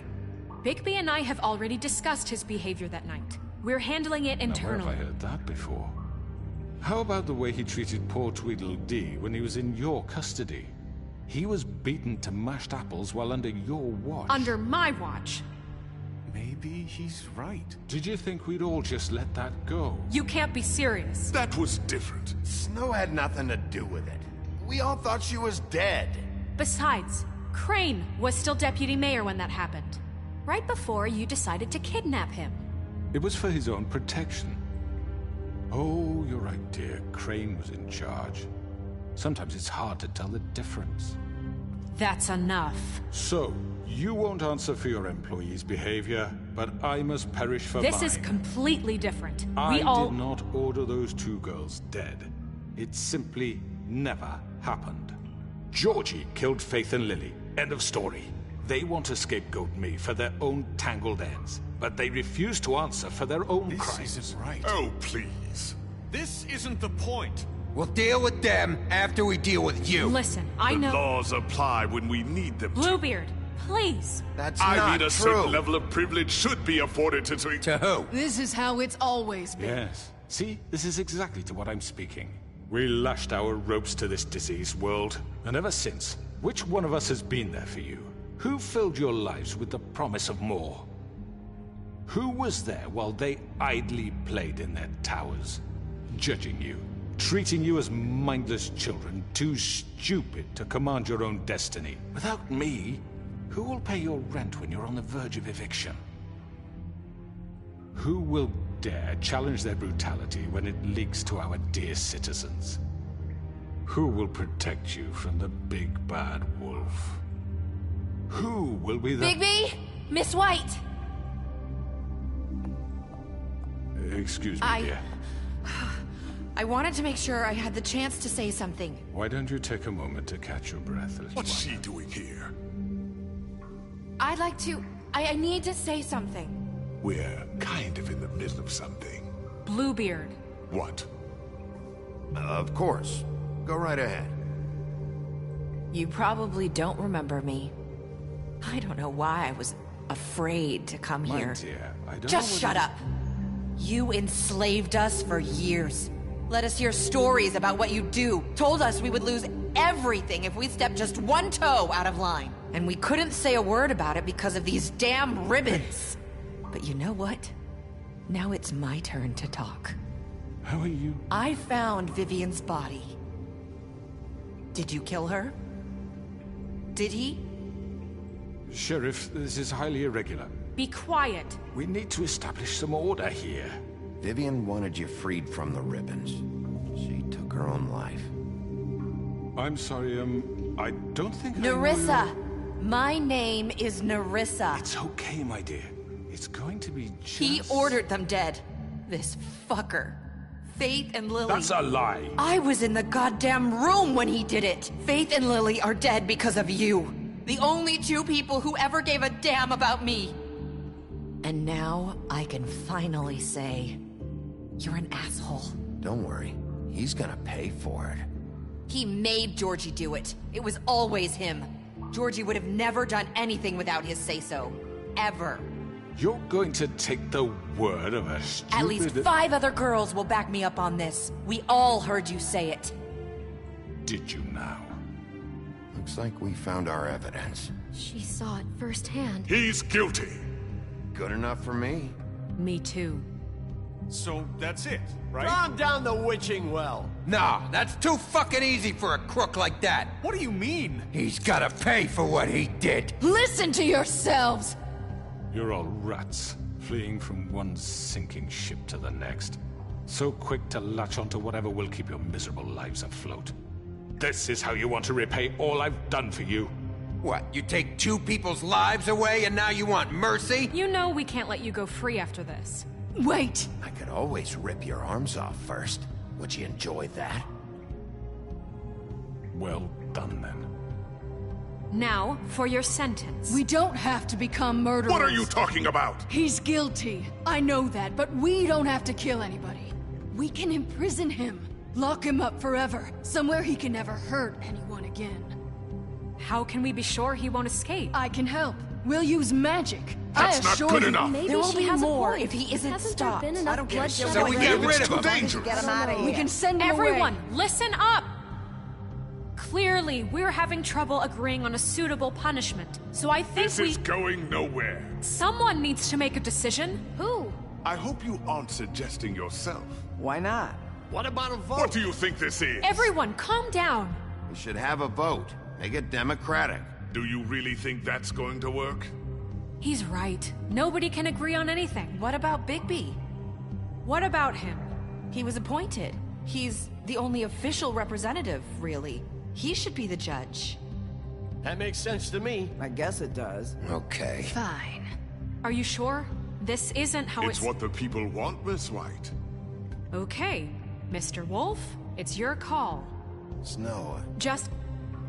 Bigby and I have already discussed his behavior that night. We're handling it Now, internally. where have I heard that before? How about the way he treated poor Tweedledee when he was in your custody? He was beaten to mashed apples while under your watch. Under my watch. Maybe he's right. Did you think we'd all just let that go? You can't be serious. That was different. Snow had nothing to do with it. We all thought she was dead. Besides, Crane was still deputy mayor when that happened. Right before you decided to kidnap him. It was for his own protection. Oh, you're right, dear. Crane was in charge. Sometimes it's hard to tell the difference. That's enough. So, you won't answer for your employees' behavior, but I must perish for mine. This is completely different. I did not order those two girls dead. It simply never happened. Georgie killed Faith and Lily. End of story. They want to scapegoat me for their own tangled ends, but they refuse to answer for their own crimes. This isn't right. Oh, please. This isn't the point. We'll deal with them after we deal with you. Listen, I know. The laws apply when we need them to. Bluebeard, please. That's I not mean, a true. certain level of privilege should be afforded to... To who? This is how it's always been. Yes. See, this is exactly to what I'm speaking. We lashed our ropes to this diseased world, and ever since, which one of us has been there for you? Who filled your lives with the promise of more? Who was there while they idly played in their towers, judging you, treating you as mindless children, too stupid to command your own destiny? Without me, who will pay your rent when you're on the verge of eviction? Who will dare challenge their brutality when it leaks to our dear citizens? Who will protect you from the big bad wolf? Who will be the... Bigby! Miss White! Excuse me, dear. I wanted to make sure I had the chance to say something. Why don't you take a moment to catch your breath? What's she doing here? I'd like to... I need to say something. We're kind of in the middle of something. Bluebeard. What? Of course. Go right ahead. You probably don't remember me. I don't know why I was afraid to come My here. dear, I don't Just know shut up. You enslaved us for years. Let us hear stories about what you do. Told us we would lose everything if we stepped just one toe out of line. And we couldn't say a word about it because of these damn ribbons. But you know what? Now it's my turn to talk. How are you? I found Vivian's body. Did you kill her? Did he? Sheriff, this is highly irregular. Be quiet. We need to establish some order here. Vivian wanted you freed from the ribbons. She took her own life. I'm sorry, I don't think Nerissa! My name is Nerissa. It's okay, my dear. It's going to be just... He ordered them dead. This fucker. Faith and Lily. That's a lie. I was in the goddamn room when he did it. Faith and Lily are dead because of you. The only two people who ever gave a damn about me. And now I can finally say, you're an asshole. Don't worry. He's gonna pay for it. He made Georgie do it. It was always him. Georgie would have never done anything without his say-so. Ever. You're going to take the word of a stupid... At least 5 other girls will back me up on this. We all heard you say it. Did you now? Looks like we found our evidence. She saw it firsthand. He's guilty. Good enough for me. Me too. So that's it, right? Draw him down the witching well. Nah, that's too fucking easy for a crook like that. What do you mean? He's gotta pay for what he did. Listen to yourselves! You're all rats, fleeing from one sinking ship to the next. So quick to latch onto whatever will keep your miserable lives afloat. This is how you want to repay all I've done for you. What, you take 2 people's lives away and now you want mercy? You know we can't let you go free after this. Wait! I could always rip your arms off first. Would you enjoy that? Well done, then. Now, for your sentence. We don't have to become murderers. What are you talking about? He's guilty. I know that, but we don't have to kill anybody. We can imprison him. Lock him up forever. Somewhere he can never hurt anyone again. How can we be sure he won't escape? I can help. We'll use magic. That's I not assure good you. enough. Maybe There will she be has a more point. if he isn't Hasn't stopped. there been enough I don't give a bloodshed shit. So already? we get rid It's of too him. dangerous. Get him out of here. We can send him Everyone, away. listen up! Clearly, we're having trouble agreeing on a suitable punishment, so I think This is going nowhere. Someone needs to make a decision. Who? I hope you aren't suggesting yourself. Why not? What about a vote? What do you think this is? Everyone, calm down. We should have a vote. Make it democratic. Do you really think that's going to work? He's right. Nobody can agree on anything. What about Bigby? What about him? He was appointed. He's the only official representative, really. He should be the judge. That makes sense to me. I guess it does. Okay. Fine. Are you sure? This isn't how It's what the people want, Miss White. Okay, Mr. Wolf, it's your call. Snow. Just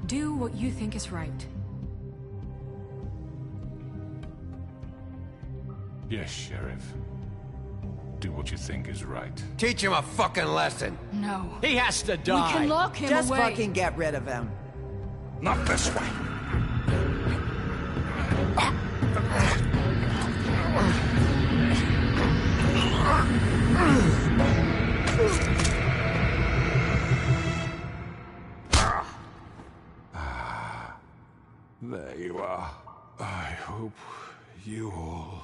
do what you think is right. Yes, Sheriff. Do what you think is right. Teach him a fucking lesson. No. He has to die. We can lock him Just away. fucking get rid of him. Not this way. There you are. I hope you all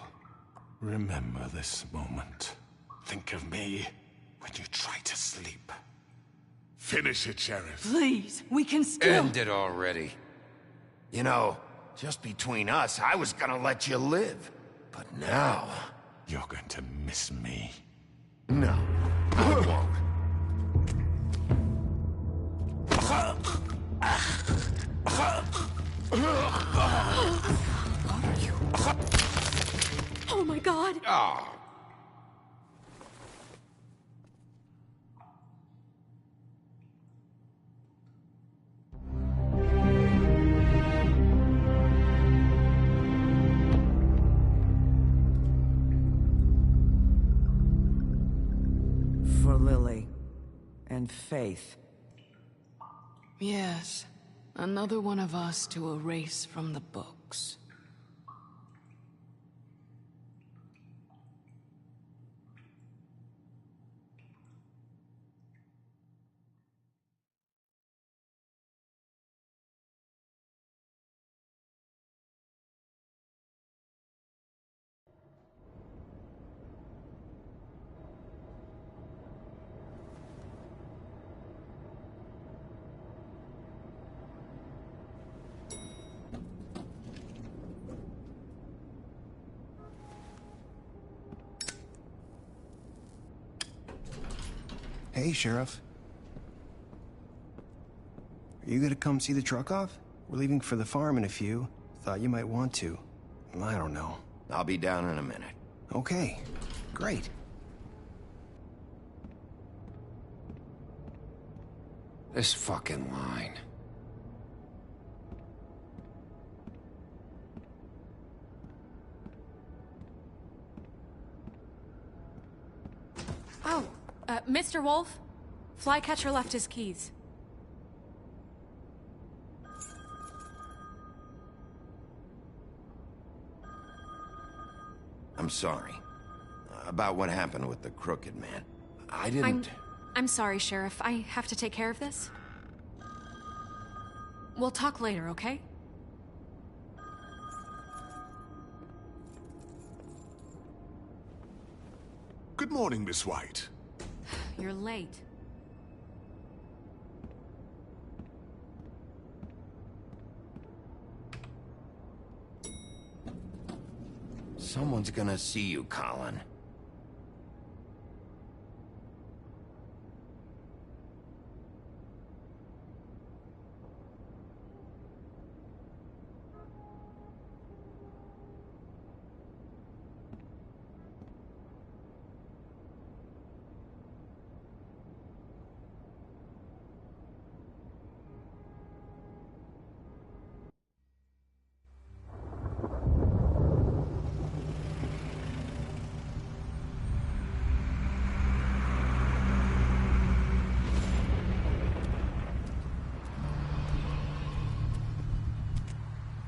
remember this moment. Think of me when you try to sleep. Finish it, Sheriff. Please, we can still... End it already. You know, just between us, I was gonna let you live. But now... You're going to miss me. No, I won't. Oh my god! Ah. For Lily. And Faith. Yes. Another one of us to erase from the books. Hey, Sheriff. Are you gonna come see the truck off? We're leaving for the farm in a few. Thought you might want to. I don't know. I'll be down in a minute. Okay, great. This fucking line. Oh, Mr. Wolf? Flycatcher left his keys. I'm sorry. About what happened with the crooked man. I didn't... I'm sorry, Sheriff. I have to take care of this. We'll talk later, okay? Good morning, Miss White. You're late. Someone's gonna see you, Colin.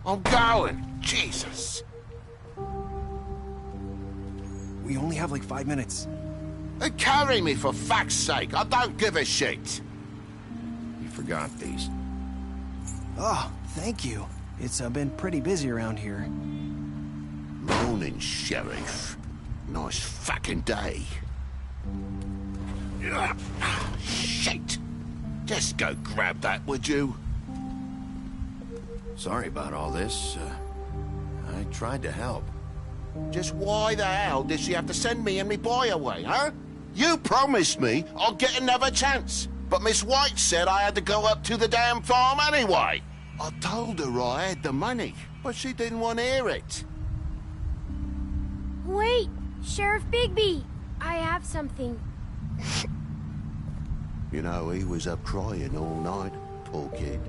I'm going. Jesus. We only have like 5 minutes. Carry me, for fuck's sake. I don't give a shit. You forgot these. Oh, thank you. It's been pretty busy around here. Morning, Sheriff. Nice fucking day. Ugh, shit. Just go grab that, would you? Sorry about all this. I tried to help. Just why the hell did she have to send me and me boy away, huh? You promised me I'd get another chance, but Miss White said I had to go up to the damn farm anyway. I told her I had the money, but she didn't want to hear it. Wait! Sheriff Bigby! I have something. You know, he was up crying all night, poor kid.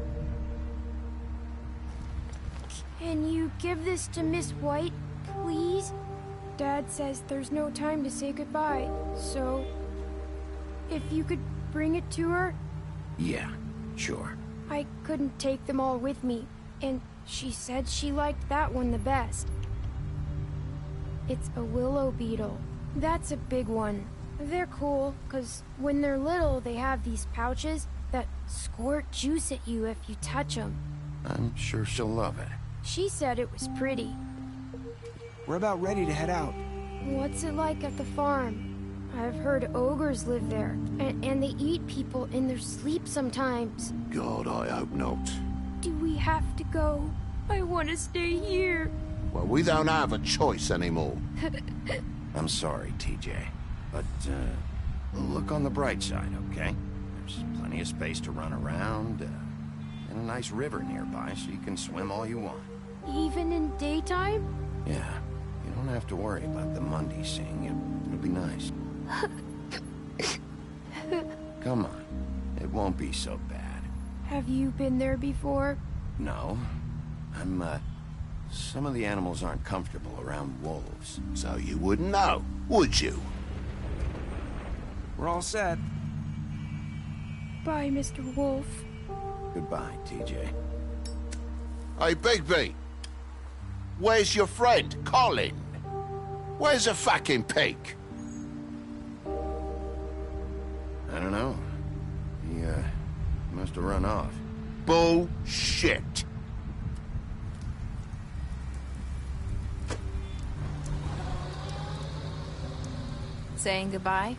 Can you give this to Miss White, please? Dad says there's no time to say goodbye, so... if you could bring it to her? Yeah, sure. I couldn't take them all with me, and she said she liked that one the best. It's a willow beetle. That's a big one. They're cool, because when they're little, they have these pouches that squirt juice at you if you touch them. I'm sure she'll love it. She said it was pretty. We're about ready to head out. What's it like at the farm? I've heard ogres live there, and they eat people in their sleep sometimes. God, I hope not. Do we have to go? I want to stay here. Well, we don't have a choice anymore. I'm sorry, TJ. But, look on the bright side, okay? There's plenty of space to run around, and a nice river nearby, so you can swim all you want. Even in daytime? Yeah. You don't have to worry about the Mundy seeing you. It'll be nice. Come on. It won't be so bad. Have you been there before? No. Some of the animals aren't comfortable around wolves. So you wouldn't know, would you? We're all set. Bye, Mr. Wolf. Goodbye, TJ. Hey, Bigby. Where's your friend, Colin? Where's the fucking pig? I don't know. He, must have run off. Bullshit. Saying goodbye?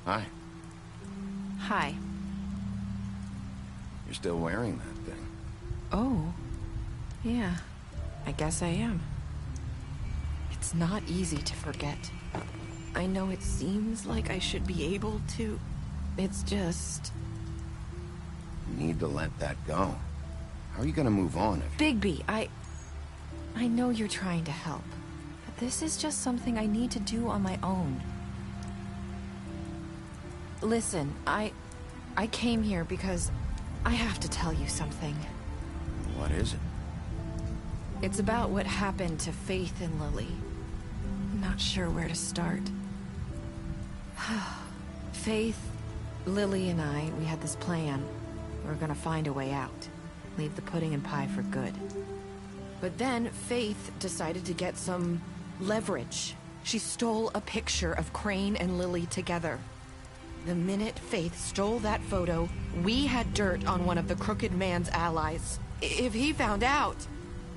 Hi. Hi. You're still wearing that thing. Oh. Yeah. I guess I am. It's not easy to forget. I know it seems like I should be able to. It's just... You need to let that go. How are you gonna move on if... Bigby, I know you're trying to help, but this is just something I need to do on my own. Listen, I came here because I have to tell you something. What is it? It's about what happened to Faith and Lily. I'm not sure where to start. Faith, Lily, and I, we had this plan. We were gonna find a way out. Leave the pudding and pie for good. But then Faith decided to get some leverage. She stole a picture of Crane and Lily together. The minute Faith stole that photo, we had dirt on one of the Crooked Man's allies. If he found out,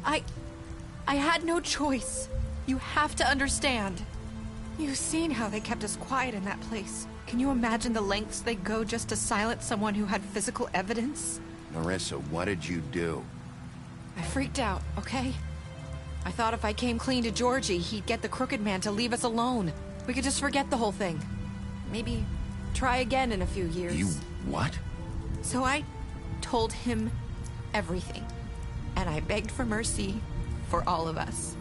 I had no choice. You have to understand. You've seen how they kept us quiet in that place. Can you imagine the lengths they go just to silence someone who had physical evidence? Nerissa, what did you do? I freaked out, okay? I thought if I came clean to Georgie, he'd get the Crooked Man to leave us alone. We could just forget the whole thing. Maybe try again in a few years. You what? So I told him everything. And I begged for mercy for all of us.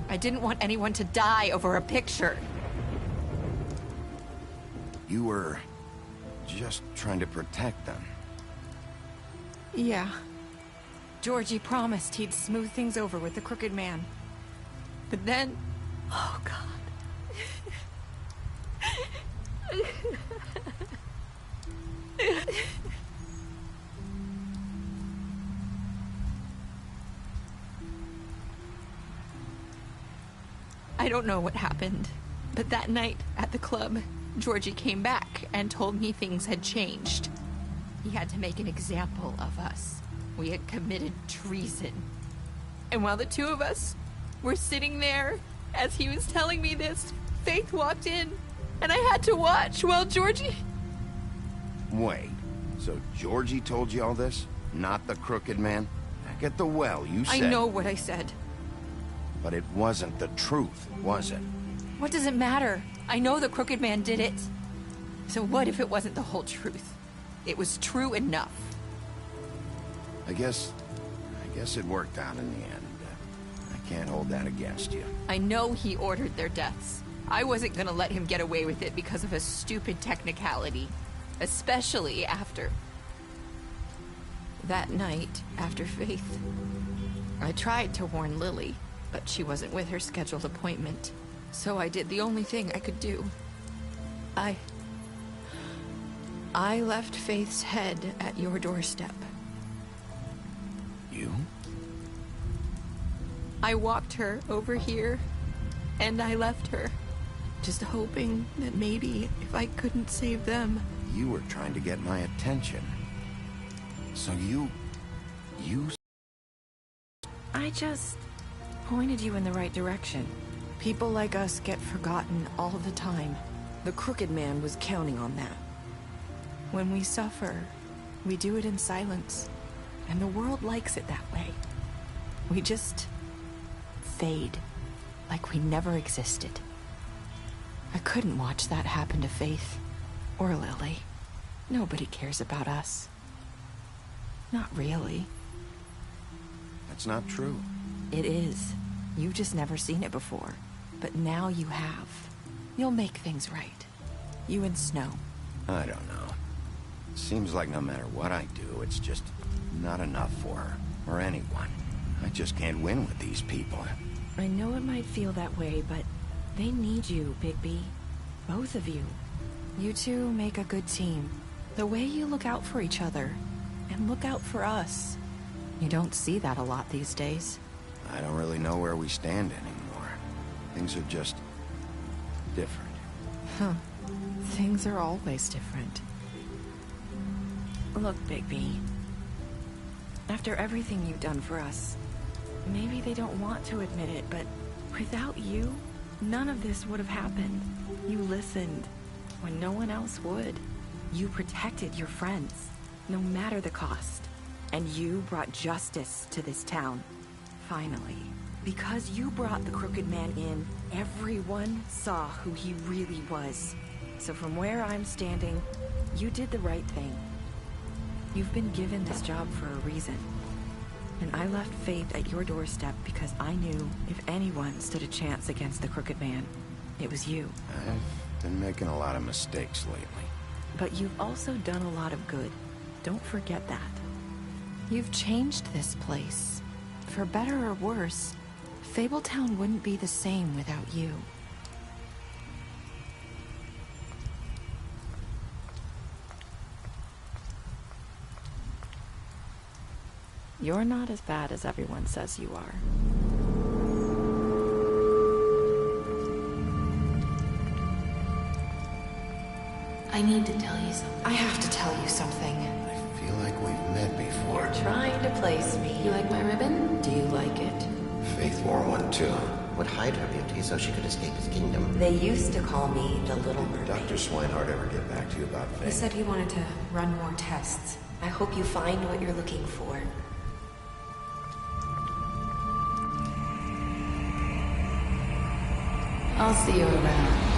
I didn't want anyone to die over a picture. You were just trying to protect them. Yeah. Georgie promised he'd smooth things over with the Crooked Man. But then, Oh, God. I don't know what happened, but that night at the club, Georgie came back and told me things had changed. He had to make an example of us. We had committed treason. And while the two of us were sitting there, as he was telling me this, Faith walked in, and I had to watch while Georgie... Wait, so Georgie told you all this? Not the crooked man? Back at the well, you said... I know what I said. But it wasn't the truth, was it? What does it matter? I know the crooked man did it. So what if it wasn't the whole truth? It was true enough. I guess it worked out in the end. I can't hold that against you. I know he ordered their deaths. I wasn't gonna let him get away with it because of a stupid technicality. Especially after... that night, after Faith. I tried to warn Lily, but she wasn't with her scheduled appointment. So I did the only thing I could do. I left Faith's head at your doorstep. You? I walked her over here, and I left her. Just hoping that maybe if I couldn't save them... You were trying to get my attention. So you... I just pointed you in the right direction. People like us get forgotten all the time. The crooked man was counting on that. When we suffer, we do it in silence. And the world likes it that way. We just fade, like we never existed. I couldn't watch that happen to Faith, or Lily. Nobody cares about us. Not really. That's not true. It is. You've just never seen it before. But now you have. You'll make things right. You and Snow. I don't know. Seems like no matter what I do, it's just not enough for her, or anyone. I just can't win with these people. I know it might feel that way, but they need you, Bigby. Both of you. You two make a good team. The way you look out for each other, and look out for us. You don't see that a lot these days. I don't really know where we stand anymore. Things are just... different. Huh. Things are always different. Look, Bigby. After everything you've done for us, maybe they don't want to admit it, but without you, none of this would have happened. You listened when no one else would. You protected your friends, no matter the cost. And you brought justice to this town. Finally. Because you brought the crooked man in, everyone saw who he really was. So from where I'm standing, you did the right thing. You've been given this job for a reason. And I left Faith at your doorstep because I knew if anyone stood a chance against the crooked man, it was you. I've been making a lot of mistakes lately. But you've also done a lot of good. Don't forget that. You've changed this place. For better or worse, Fabletown wouldn't be the same without you. You're not as bad as everyone says you are. I need to tell you something. I have to tell you something. I feel like we've met before. Trying to place me. You like my ribbon? Do you like it? Faith wore one too. Would hide her beauty so she could escape his kingdom. They used to call me the Little Did Mermaid. Dr. Swinehart ever get back to you about Faith? He said he wanted to run more tests. I hope you find what you're looking for. I'll see you around.